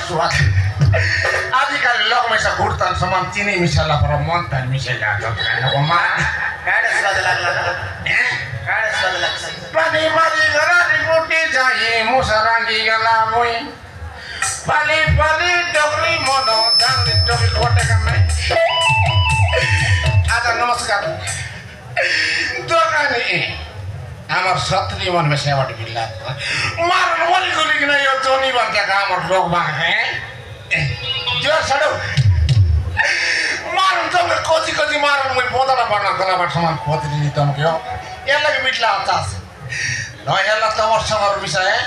स्वाद आजकल लोग में से घुरतन समान चीनी मिसाला पर मन तन मिसेला तो खाना को मार काड़े स्वाद लागला काड़े स्वाद लागला पानी मारी गरा रिपोर्टी जाए मुसरांगी गला मोई पाली पाली डोगरी मोनो डांगली डोगरी कोटे का मैं आजा नमस्कार दोकानी আমার সত্রি মন में सेवट गिल्ला मार मोली गुली कि नहीं यो जोनी बन क्या काम और लोग बाग हैं जो सड़ो मार तो मैं कोची मार मुझे बहुत ना पढ़ना गला बात समान कोची नहीं तो मुझे ये लगे मिटला आता है ना ये लगता है वर्षों का रुपया है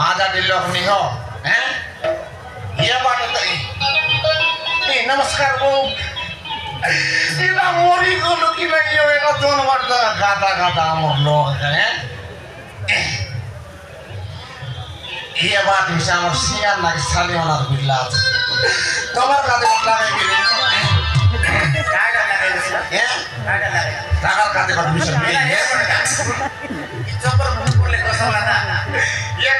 माजा दिल्लोक नहीं हो हैं ये बात तो नहीं नमस्कार वो इला मोरी को लुकी नहीं हो इला दोन बार तो गाता हम लोग हैं ये बात मिसाल और सियार ना कि साले वाला तो बिल्ला तुम्हारे गाते बतला है कि काड़ा लगे हैं काड़ा लगे ताकत गाते बत मिसाल में ये चपर मुकुले कोसला ना ये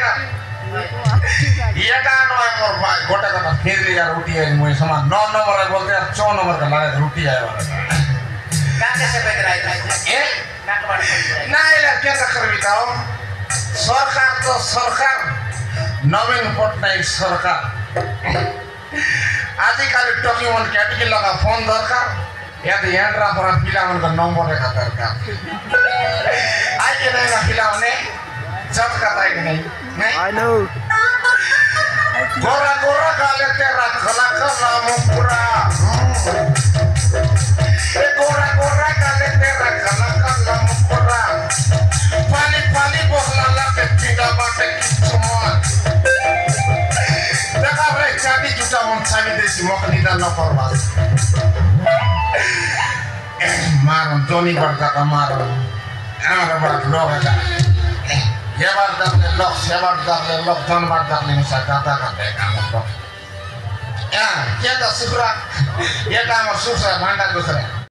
का नो है मोर भाई गोटा का फिर लिया रोटी है मुझे समान 9 नंबर है बोलते हैं 4 नंबर का लगा रोटी है वाला काटे से बेगराई ये काटवाड़ ना ये क्या कर बिताओ सरकार नवीन पटनायक सरकार आजकल टोकी मन कैटकी लगा फोन दरकार या तो यांड्रा पर पिला मन का नंबर रखा दरकार आज के नहीं ना पिला ने जब का ताई नहीं I know. गोरा गोरा काले तेरा खला खला मुकुरा गोरा गोरा काले तेरा खला खला मुकुरा पाली पाली बोला लगे पिंगा बाटे किचुमान देखा रे चाबी जुटा मन चाबी देसी मोकनी दा न करवास मारो जोनी बड़का का मारो हमारा बड़ा लोग है ये बार दर्द लोग सेवार दर्द लोग धन बार दर्द नहीं सकता था करते काम लोग यार क्या तो सुखरा ये काम सुखरा भांडा गुजरे